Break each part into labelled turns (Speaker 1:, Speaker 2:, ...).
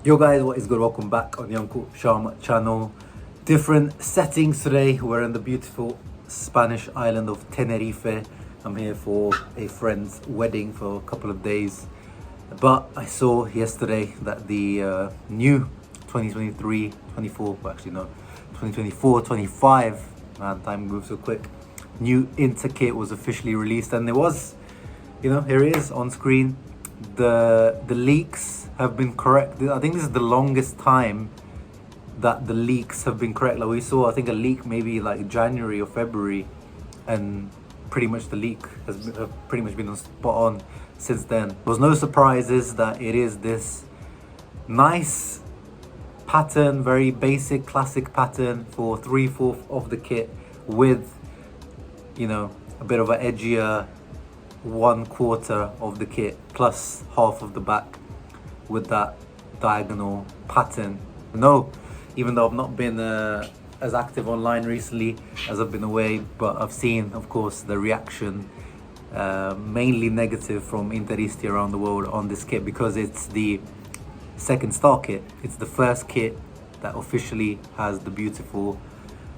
Speaker 1: Yo guys, what is good? Welcome back on the Uncle Sharma channel. Different settings today. We're in the beautiful Spanish island of Tenerife. I'm here for a friend's wedding for a couple of days. But I saw yesterday that the new 2023-24, well actually no, 2024-25, man, time moves so quick, new Inter kit was officially released, and it was, here it is on screen. The leaks have been correct. I think this is the longest time that the leaks have been correct. Like we saw, I think a leak maybe like January or February, and pretty much the leak has pretty much been spot on since then. There was no surprises that it is this nice pattern, very basic classic pattern for 3/4 of the kit with, a bit of an edgier 1/4 of the kit plus half of the back with that diagonal pattern. No, even though I've not been as active online recently as I've been away, but I've seen, of course, the reaction, mainly negative from Interisti around the world on this kit because it's the second star kit. It's the first kit that officially has the beautiful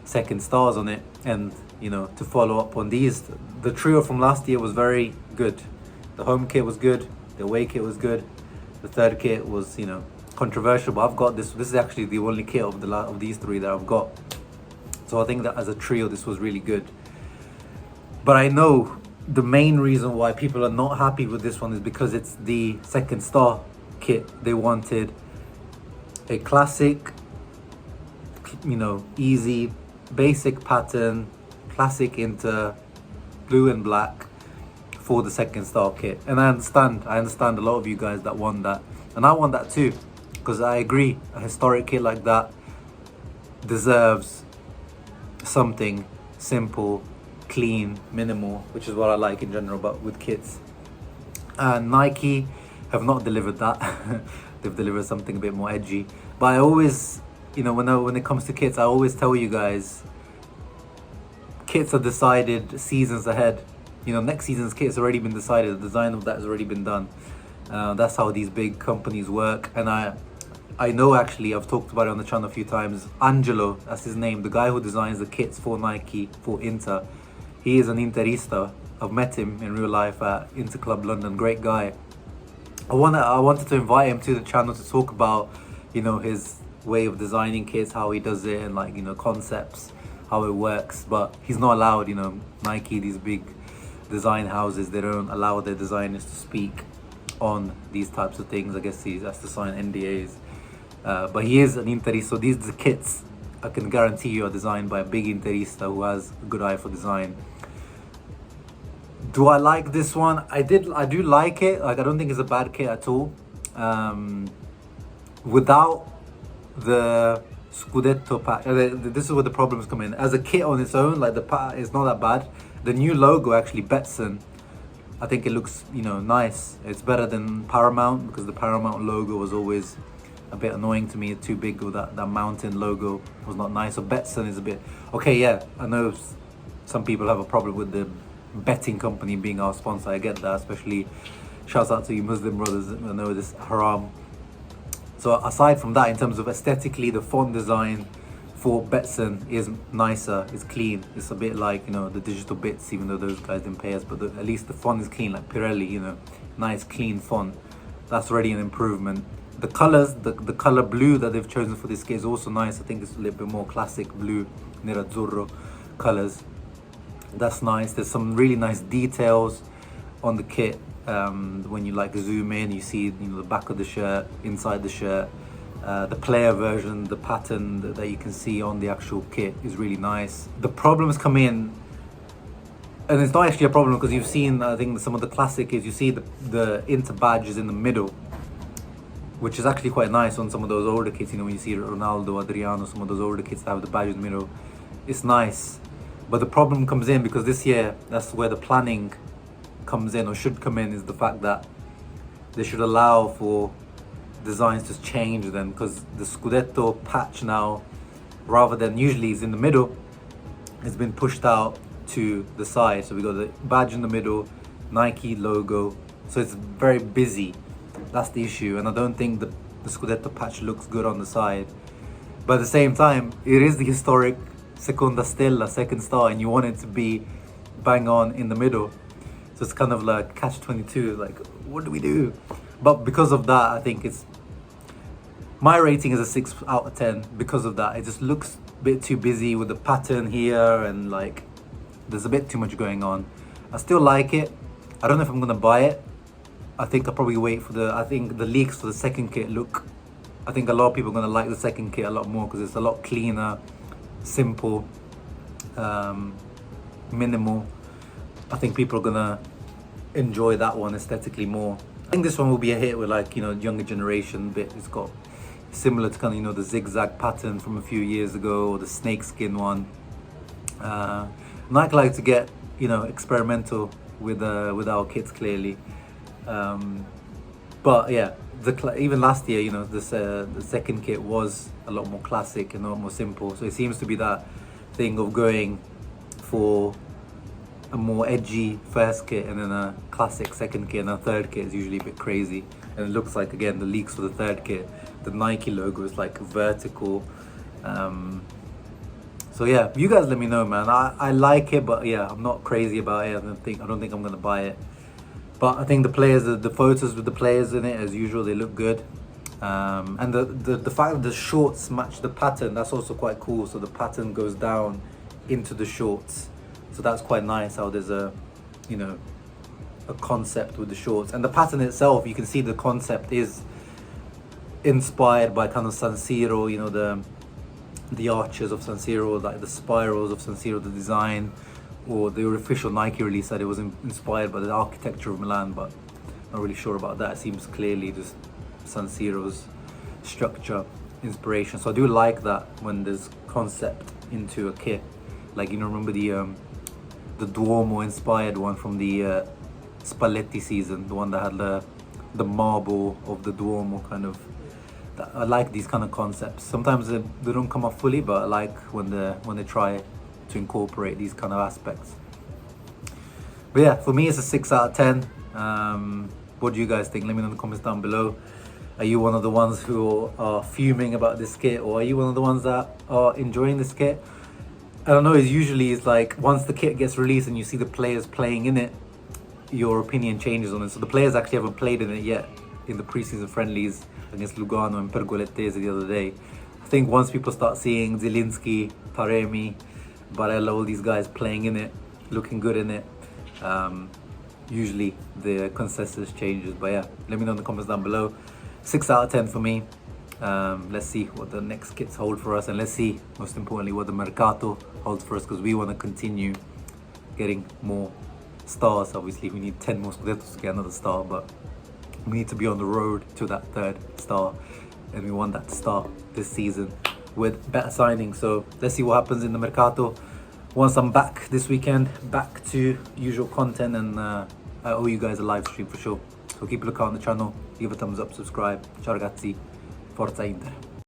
Speaker 1: second stars on it, and to follow up on these, the trio from last year was very good. The home kit was good, the away kit was good, the third kit was controversial, but I've got this is actually the only kit of these three that I've got, so I think that as a trio this was really good. But I know the main reason why people are not happy with this one is because it's the second star kit. They wanted a classic, easy basic pattern, classic Inter blue and black for the second star kit, and I understand a lot of you guys that want that, and I want that too, because I agree a historic kit like that deserves something simple, clean, minimal, which is what I like in general, but with kits. And Nike have not delivered that. They've delivered something a bit more edgy. But I always, when it comes to kits, I always tell you guys, kits are decided seasons ahead. Next season's kit's already been decided. The design of that has already been done. That's how these big companies work. And I know, actually, I've talked about it on the channel a few times. Angelo, that's his name, the guy who designs the kits for Nike, for Inter. He is an Interista. I've met him in real life at Inter Club London. Great guy. I wanted to invite him to the channel to talk about, his way of designing kits, how he does it, and concepts, how it works. But he's not allowed. Nike, these big design houses, they don't allow their designers to speak on these types of things. I guess he has to sign NDAs. But he is an Interista, so these kits, I can guarantee you, are designed by a big Interista who has a good eye for design. Do I like this one? I do like it. I don't think it's a bad kit at all. Without the Scudetto patch, this is where the problems come in. As a kit on its own, the patch is not that bad. The new logo, actually, Betson, I think it looks, nice. It's better than Paramount, because the Paramount logo was always a bit annoying to me. Too big with that mountain logo was not nice. So Betson is a bit okay. Yeah, I know some people have a problem with the betting company being our sponsor. I get that, especially shouts out to you Muslim brothers. I know this haram. So aside from that, in terms of aesthetically, the font design for Betson is nicer, it's clean. It's a bit like, the digital bits, even though those guys didn't pay us, but at least the font is clean, like Pirelli, nice clean font. That's already an improvement. The colors, the color blue that they've chosen for this kit is also nice. I think it's a little bit more classic blue, nerazzurro colors. That's nice. There's some really nice details on the kit. When you zoom in, you see the back of the shirt, inside the shirt. The player version, the pattern that you can see on the actual kit is really nice. The problems come in, and it's not actually a problem because you've seen, I think, some of the classic kits, you see the Inter badge is in the middle, which is actually quite nice on some of those older kits. When you see Ronaldo, Adriano, some of those older kits that have the badge in the middle, it's nice. But the problem comes in because this year, that's where the planning comes in, or should come in, is the fact that they should allow for designs to change then, because the Scudetto patch now, rather than usually is in the middle, has been pushed out to the side. So we got the badge in the middle, Nike logo, so it's very busy. That's the issue, and I don't think the Scudetto patch looks good on the side. But at the same time, it is the historic Seconda Stella, second star, and you want it to be bang on in the middle. So it's kind of like catch-22, like, what do we do? But because of that, I think my rating is a 6 out of 10 because of that. It just looks a bit too busy with the pattern here, and like, there's a bit too much going on. I still like it. I don't know if I'm gonna buy it. I think I'll probably wait for I think the leaks for the second kit I think a lot of people are gonna like the second kit a lot more because it's a lot cleaner, simple, minimal. I think people are gonna enjoy that one aesthetically more. I think this one will be a hit with, like, younger generation bit. It's got similar to kind of, the zigzag pattern from a few years ago, or the snakeskin one. Nike like to get, experimental with our kits, clearly. But yeah, even last year, the second kit was a lot more classic and a lot more simple. So it seems to be that thing of going for a more edgy first kit and then a classic second kit, and a third kit is usually a bit crazy. And it looks like, again, the leaks for the third kit, the Nike logo is like vertical. So yeah, you guys let me know, man. I like it, but yeah, I'm not crazy about it. I don't think I'm gonna buy it. But I think the photos with the players in it, as usual, they look good. And the fact that the shorts match the pattern, that's also quite cool. So the pattern goes down into the shorts. So that's quite nice how there's a concept with the shorts. And the pattern itself, you can see the concept is inspired by kind of San Siro, the arches of San Siro, like the spirals of San Siro, the design. Or the official Nike release said it was inspired by the architecture of Milan, but not really sure about that. It seems clearly just San Siro's structure, inspiration. So I do like that when there's concept into a kit. Like, remember the Duomo inspired one from the Spalletti season, the one that had the marble of the Duomo kind of. I like these kind of concepts. Sometimes they don't come off fully, but I like when they try to incorporate these kind of aspects. But yeah, for me it's a 6 out of 10. What do you guys think? Let me know in the comments down below. Are you one of the ones who are fuming about this kit, or are you one of the ones that are enjoying this kit? I don't know, it's like once the kit gets released and you see the players playing in it, your opinion changes on it. So the players actually haven't played in it yet in the preseason friendlies against Lugano and Pergolettese the other day. I think once people start seeing Zielinski, Taremi, Barella, all these guys playing in it, looking good in it, usually the consensus changes. But yeah, let me know in the comments down below. 6 out of 10 for me. Let's see what the next kits hold for us, and let's see, most importantly, what the Mercato holds for us, because we want to continue getting more stars. Obviously we need 10 more Scudettos to get another star, but we need to be on the road to that third star, and we want that to start this season with better signings. So let's see what happens in the Mercato. Once I'm back this weekend, back to usual content, and I owe you guys a live stream for sure. So keep a lookout on the channel, give a thumbs up, subscribe. Ciao ragazzi, Forza Inter.